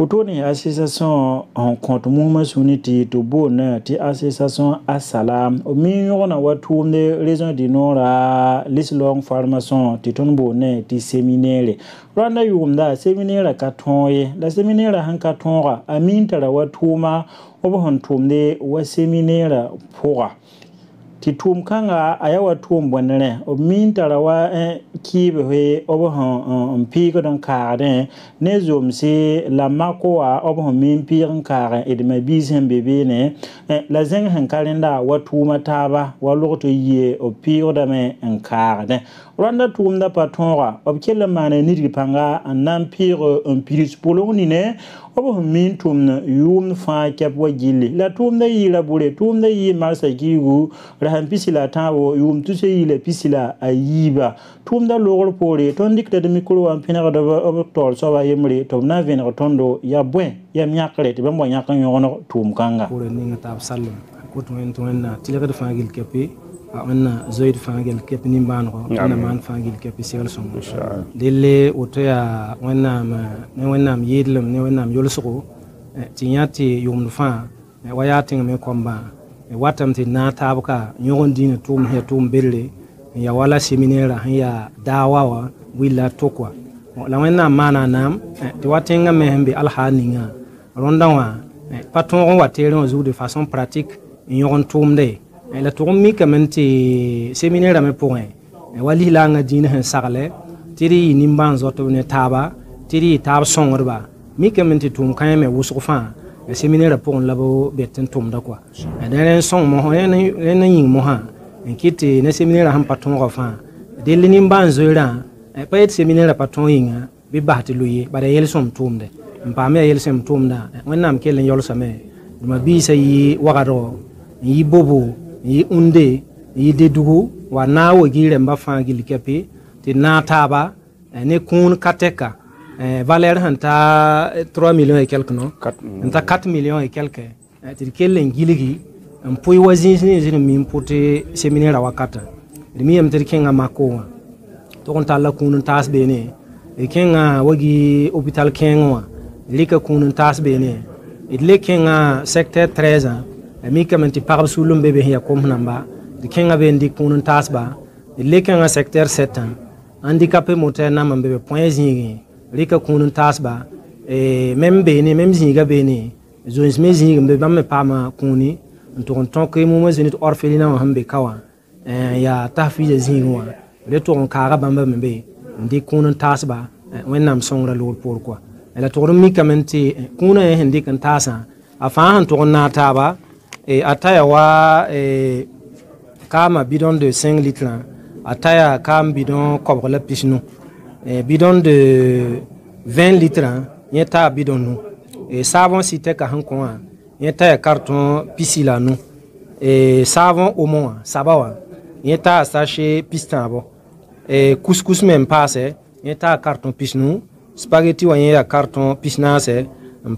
Autour association en compte mouvement suniti to bonne ti association Assalam au milieu na watu de raison du nord à l'islam formation ti ton bonne ti séminaire randa yumda séminaire katonye la séminaire han katonga aminta la watuma obo tumde wa séminaire pour titum kanga ayawa tum bonere o mintara wa kibe he obo pigo don kare ne zomsi la makoa obo min pigan kare edme bizem bebe ne la zeng han kalenda watuma taba wa loto ye o pigo da me en kare randa tum da patonra o kele mane ni panga nan pire un piris poloni ne obo min tum yum fa kep wa gilli la tum da yi la bure tum da yi marsa gigu han pisila tawo yum tuse yile pisila ayiba tumda logol pore ton dikta de mikro am pina da tol so ba yemri to na ven tondo ya bwen ya myakre te bambo nyakan yono tum kanga pour ni ngata sallam ko to na tilaka de fangil kepi anna zoid fangil kepi ni banro na man fangil kepi sel son dele otoya wannam yidlum ne wannam yolsugo tinyati yum fa wayatin me komba watam ti na tabuka nyogon dina tum he tum belle ya wala seminaire ya dawawa willa tokwa la wena mana nam ti watenga mehembe alhaninga rondawa patron watere zo de façon pratique nyogon tum de la tum mi kamenti seminaire me point wali la nga dina hen sarle tiri nimban zoto ne taba tiri tab songorba mi kamenti tum kayeme wusufa séminaire pour labo betten tum da quoi dans son mo en yin mo ha en kiti na séminaire han patron fa de lini banzo ra pa et séminaire patron yin bi bahti luyi ba yel som tum de mpa me yel sem tum da wonnam kelen yol same duma bi sayi wagaro yi bobo yi unde yi dedugo wa nawo gire mba fa gil kepi ti na taba ne kun kateka valeur hanta 3 millions et quelques non 4 millions et quelques ti kelen giligi en poy wazin ni min pote séminaire wakata mi am ter kenga mako to kon talla kunun tas bene e kenga wagi hôpital kenwa lika kunun tas bene idle kenga secteur 13 mi kamenti par sulum bebe ya kom namba de kenga be ndi kunun tas ba idle kenga secteur 7 handicapé moteur na mambe point zingi rika kunun tasba même bene même zinga bene zones me zinga be bamme pama kuni to ton ko mo zinit orphelina hambe kawa ya tafize zingwa le to on kara bamba membe ndi kunun tasba wennam songra lor pourquoi la to mi kamenti kuna hindi kan tasa afa han to na taba ataya wa kama bidon de 5 litres ataya kam bidon kobre la pisno bidon de 20 litres yeta bidon nous et savon cité ka hankon yeta carton pisila nous et savon au moins sabawa yeta sachet pistan bo et couscous même passe yeta carton pisnou spaghetti wa yeta carton pisnase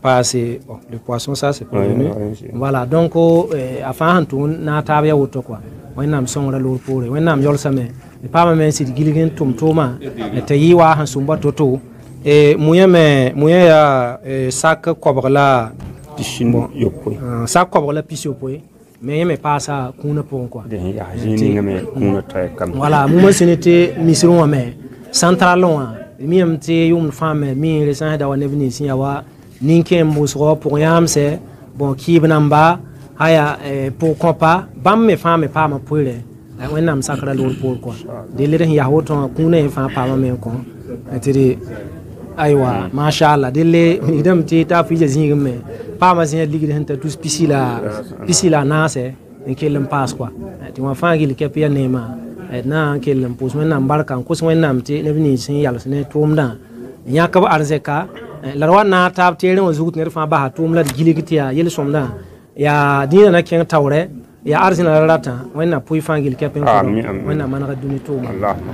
passe bon le poisson ça c'est prévenu voilà donc afin hantou na tabya woto quoi wennam songra lor pore wennam yol same pama men sit giligen tum tuma te yiwa han sumba toto muya ya sak kobla pishin yopoy sak kobla pisyopoy mais me pasa kuna pon quoi ya jini ngame kuna tay kam voilà muma sinete misron me centralon mi amte yum femme mi le san da wa nevni sin yawa ninke mbusro pour yamse bon kibnamba haya pourquoi pas bam me femme pas ma poire wennam sakra lor pour quoi de lere ya hoton kuna fa pa ma men kon atiri aywa mashallah de le idam ti ta fi jazin me pa ma sin ligi henta tous pisila nase en kelem pas quoi ti ma fa gil ke pia nema na kelem pos wennam barkan ko wennam ti ne bini sin yal sene tumda nyaka ba arzeka larwa na tab tere wa zugut ne fa ba tumla giligi ya yel somda ya dina na ken tawre ya arzina rata wenna puy fangil kepen ko wenna manaka duni to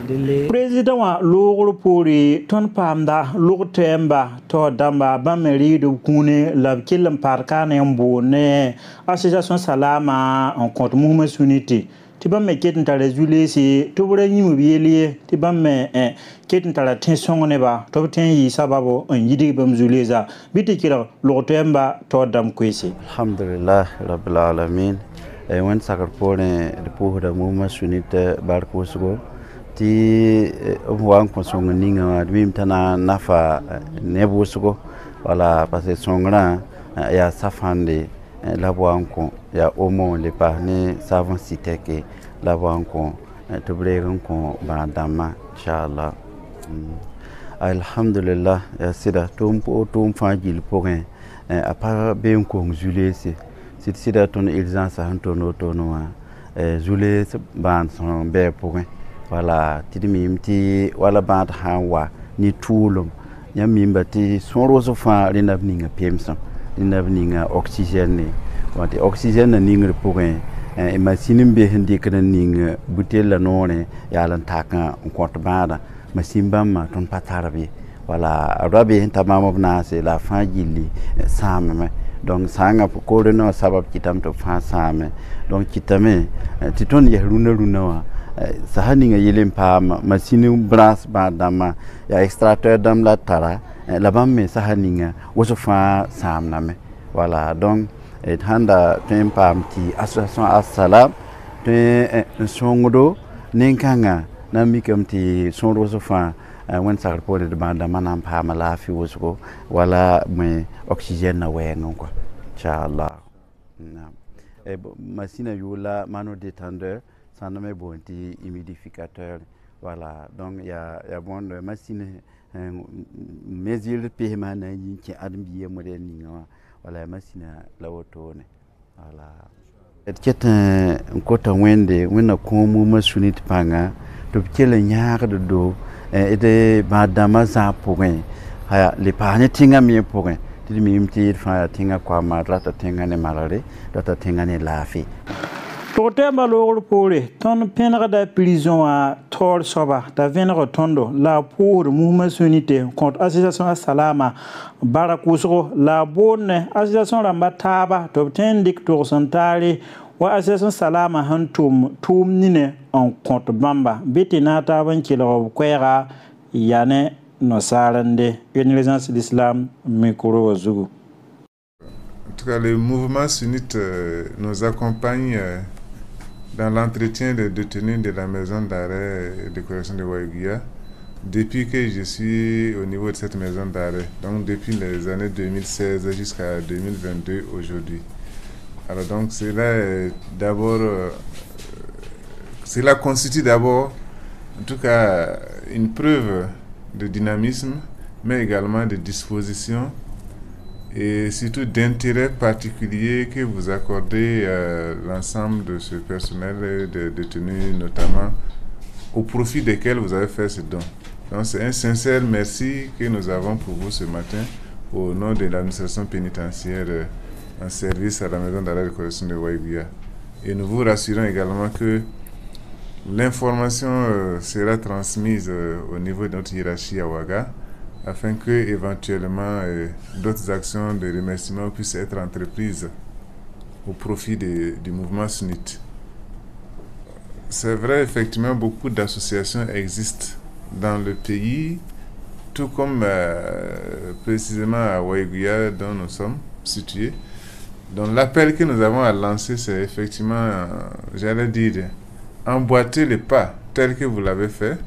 dele president wa logro pori ton pamda logtemba to damba bameri do kune la kilam parka ne mbone association salama en compte mouvement unité ti bam me ketin tala julesi to bura nyimu biyelie ti bam me ketin tala tin songone ba to tin yi sababu on yidi bam juleza biti kira lotemba to dam kwesi alhamdulillah rabbil alamin wan sakar pone de puhda muma sunita barkusgo ti wan ko songa ninga mim tana nafa nebusgo wala parce songra ya safande la wanko ya omo le pa ne savon siteke la wanko to bregan ko bandama inshallah alhamdulillah ya sida tum fajil porin a pa be ko julesi sida ton urgence hantono tono jule ban son be porin wala tidimi ti wala bad hawa ni tulum nyamimba ti sonro so fa rina ninga pemsa rina ninga oxygène wati oxygène na ninga porin e machine be hindi kana ninga butella none yalan taka ko bada machine bamma ton patarabi wala rabi tamama bna se la fin gilli samame donc sanga ko no sabab kitam to fa same donc kitame titon yahruna wa sahani nga yelem pa machine brass ba dama ya extracteur dam la tara la bamme sahani nga woso fa samname voilà donc et handa tempam ti association assalam te songodo nenkanga na mikam ti sonro so fa wan sakar pole de banda manam pa mala fi woso wala me oxygène na wengo quoi inshallah e machine yula mano détendeur ça ne me bonti humidificateur voilà donc il y a bon machine mesure de paiement na qui admiye moderne voilà machine la auto ne voilà et keta kota wende wena ko mu masunit panga to kele nyaar de do et de madama za pourrin ha les parents tinga mi pourrin ti mi mti fa tinga kwa ma rata tinga ne malare rata tinga ne lafi Totemba logor pole ton penra da prison a tor soba da venra tondo la pour mouvement unité contre association salama barakusro la bonne association rambataba to tendik to santale wa association salama hantum tum nine en contre bamba betinata bankilo kwera yane no sarande Université d'Islam mikoro zugu. En tout cas, le mouvement sunnite nous accompagne dans l'entretien des détenus de la maison d'arrêt et de correction de Waïguia depuis que je suis au niveau de cette maison d'arrêt, donc depuis les années 2016 jusqu'à 2022 aujourd'hui. Alors donc cela constitue d'abord en tout cas une preuve de dynamisme mais également de disposition et surtout d'intérêt particulier que vous accordez l'ensemble de ce personnel de détenus, notamment au profit desquels vous avez fait ce don. Donc c'est un sincère merci que nous avons pour vous ce matin au nom de l'administration pénitentiaire en service à la maison d'arrêt de correction de Waïguia. Et nous vous rassurons également que l'information sera transmise au niveau de notre hiérarchie à Ouaga, afin que éventuellement d'autres actions de remerciement puissent être entreprises au profit du mouvement sunnite. C'est vrai, effectivement, beaucoup d'associations existent dans le pays, tout comme précisément à Waïguia, dont nous sommes situés. Donc l'appel que nous avons à lancer, c'est effectivement, j'allais dire, emboîter les pas tel que vous l'avez fait.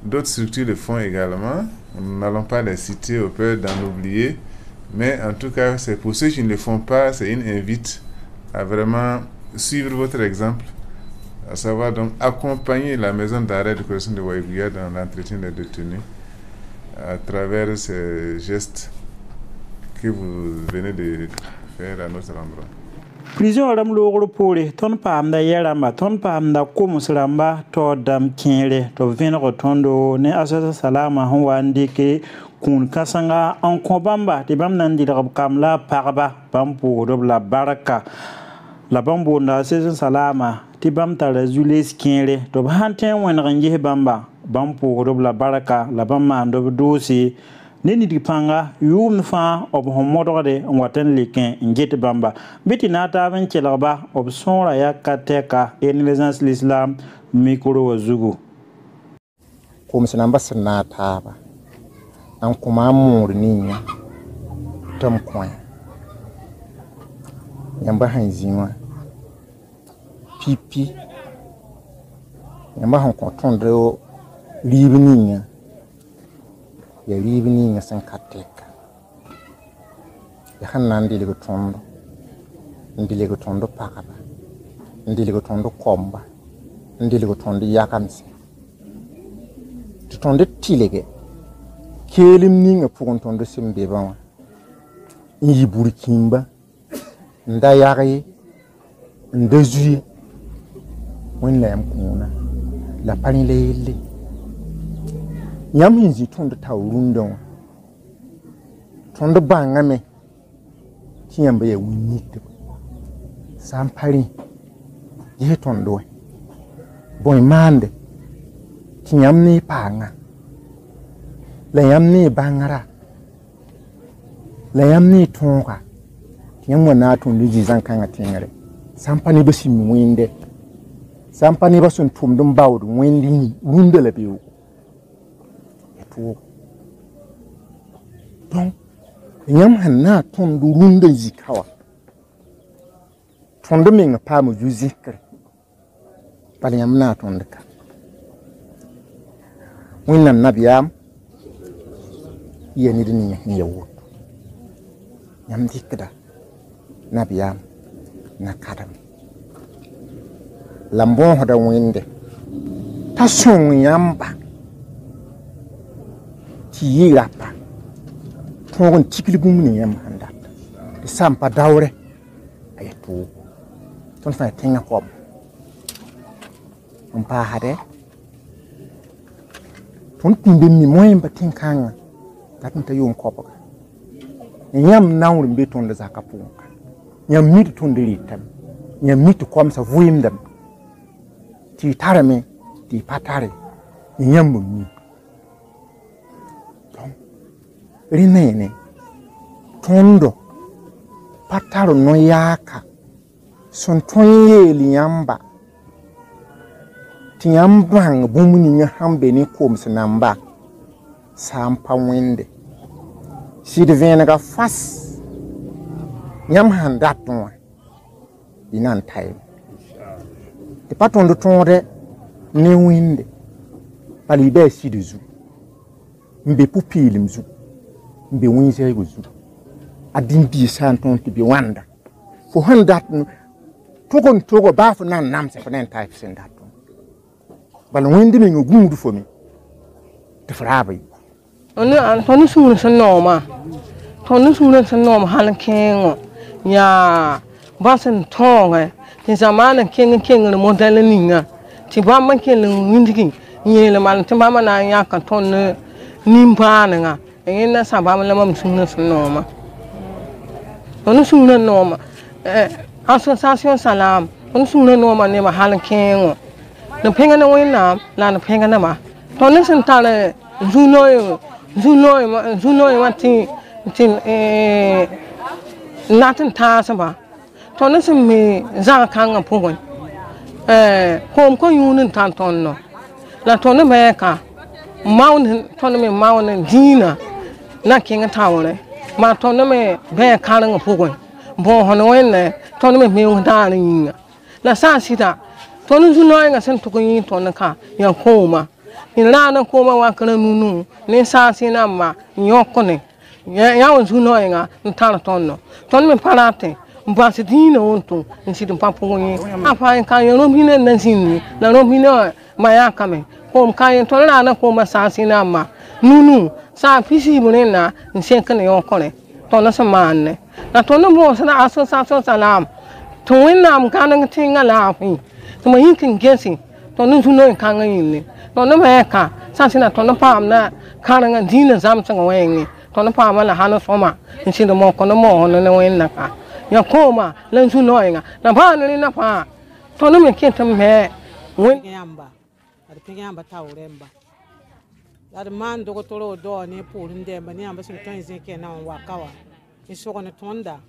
D'autres structures le font également. Nous n'allons pas les citer au peur d'en oublier. Mais en tout cas, c'est pour ceux qui ne le font pas, c'est une invite à vraiment suivre votre exemple, à savoir donc accompagner la maison d'arrêt de correction de Waïguia dans l'entretien des détenus à travers ces gestes que vous venez de faire à notre endroit. Prison ram logro pole ton pam da yeramba ton pam da kumusramba to dam kinre to venro tondo ne asasa salama hwandi ke kun kasanga en kobamba te bam nan dira kamla parba bampo dobla baraka la bambo na asasa salama te bam tara jules kinre to hanten wen rangi bamba bampo dobla baraka la bamma ndo dosi Nini di panga yum fa ob homodore waten liken ngete bamba biti nata ben chelaba ob sonra ya kateka enlezans l'islam mikoro wazugu kom sanamba sanata ba an kuma mur ninya tam kwan yamba hanziwa pipi yamba han kontondre libninya ya libninya san kateka ya hanan dile tondo pakaba ndile tondo komba ndile tondo yakamsi tondo tilege kelim ninga pugon tondo simbe bawa yi burkimba nda yari nda zuye won la yam kuna la pani lele yam hinzi tondo tawrundo tondo bangame kiyamba ya winite sampari ye tondo boy mande kiyam ni panga la yam ni bangara la yam ni tonga kiyam wana tondo jizan kanga tingare sampani basi mwinde sampani basun tumdum bawdu windi winde la biu eto donc yam hanna tondo winde zikawa tondo minga pamu juzikre pali yam na tondo ka winna nabiyam yeni dini ya wut yam dikda nabiyam na kadam lambon hoda winde tasun yamba ti yirapa tongon tikili gumni yam handa sampa dawre ayetu ton fa tenga ko on pa hade ton timbe mi moyen batin kanga tatin ta yon ko ba yam nawr mbe ton da zakapunka yam mit ton de ritam yam mit kom sa vuimdam ti tarame ti patare yam mi donc rinene tondo pataro no yaka son tonye liyamba tiyambang bumuni nya hambe ni kom sanamba sampa wende si devena ga fas nyam handaton inan time te patondo tonde ne winde pali be si dezu mbe pupilim zu mbe winse gozu adin bi santon to bi wanda fo handat togo ba fo nan nam se fenen type sendat bal windi mi ngudu fo mi te fraba Tonu sunan sanoma halan kengo ya basan tonga ti zamanan kengen model ninga ti bamman kengen windigi yele mal ti bamman na ya kan ton nimbana nga ena sabam lamam sunan sanoma tonu sunan noma association salam tonu sunan noma ne ma halan kengo no penga na wina la no penga na ma tonu santale Zunoy mati natin tasaba tono se me za kanga pogon ko yunin tan tonno la tono meka maun tono me maun dina na kinga tawre ma tono me be kanga pogon bo hono wenne tono me undana yinga la sa sita tono zunoy nga sen to ko yin tono ka ya koma inana koma wa kana nunu ne sa sina ma nyokone ya won zuno nga ntana tonno ton me parate mbasi dina onto nsidim papo nyi afa kan yo robine nansin na robine maya kame kom kan to na koma sa sina ma nunu sa pisi bunena nsenkane yokone tonno samane na tonno bo sa association salam to winam kan tinga lafi to yin gesi tonno zuno kan yin tono meka sansina tono pam na karanga dina zamsanga wengi tono pam la hano soma nsindo mo kono mo no ne wenna ka ya koma lensu noinga na ba ni na pa tono me kenta me wen yamba ari penge yamba tawremba la de man do toro do ne pulin de ba ne amba sun ton zin ke na wa kawa ni so ko ne tonda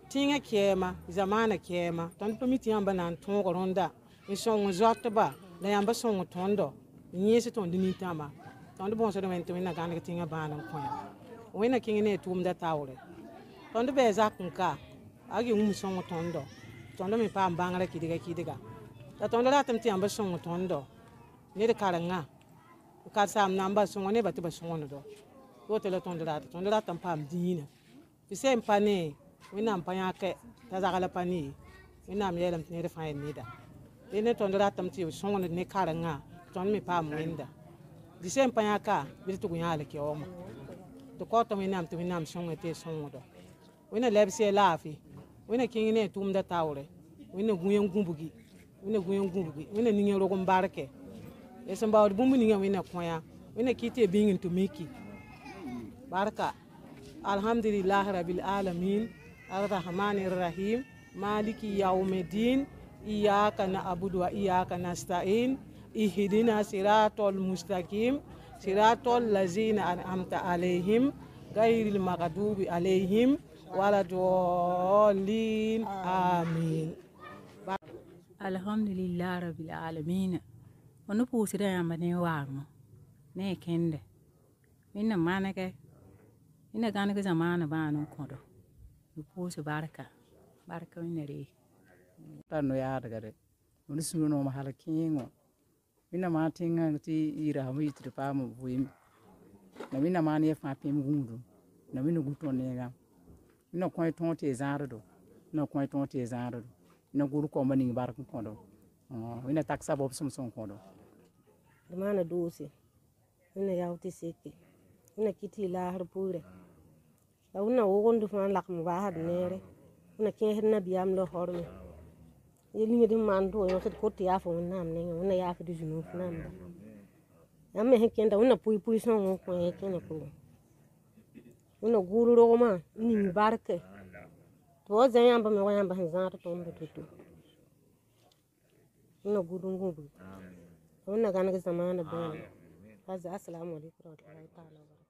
tinga kema zamana kema ton permiti amba nan ton ko ronda ni so ngo zot ba la amba so ngo tondo ni se ton dini tama ton de bon so de men to na gan ke tinga ba nan ko ya wena kingi ne tum da tawre ton de be zakunka agi so ngo tondo mi pa mbangala kidiga la tondo la tam ti amba so ngo tondo ne de karanga ka sam namba so ne ba ti ba so no do ko te la tondo la tam pam dina fi sem pane wina mpanya ke ta zagala pani wina mi yelam ne de fa ni da ne tondo la tam ti so ne karanga ton mi pa mwenda di sem panya ka bi tu gunya le ke oma to ko to wina so te so do wina lebse lafi wina kingi ne tum da tawre wina guyen gumbugi wina ninge rogo mbarke esamba od bumbu ninge wina koya wina kite bingin to miki baraka alhamdulillah rabbil alamin arrahmanir rahim maliki yawmiddin iyyaka na'budu wa iyyaka nasta'in ihdina siratal mustaqim siratal ladzina an'amta alaihim ghairil maghdubi alaihim waladhdallin amin. Alhamdulillah rabbil alamin. Onu pusira yamba ne warmo ne kende minna manake ina gane ke zamana banu kodo nu pusu baraka winere tanu ya daga de onu suno ma halakingo minna ma tinga ti ira mu yitri pa mu buim na minna ma ne fa pem gundu na minna guton ne ga minna ko ton te zardo na ko ton te zardo na guru ko mani barku kodo minna taksa bob sum kodo mana dosi ina yauti seke ina kiti la har pure la una wogondu fan lak mu ba had nere una ke hedna biam lo hormi yeli mi dim man do yo set ko ti afo nam ne una ya fa di junu nam da yamme hekenda una pui son ko e kene ko una guru ro ma ni mi barke to zayamba me wayamba hanzar to mbe tutu una guru ngubu wannan ganin zamana bayan. Assalamu alaikum warahmatullahi ta'ala.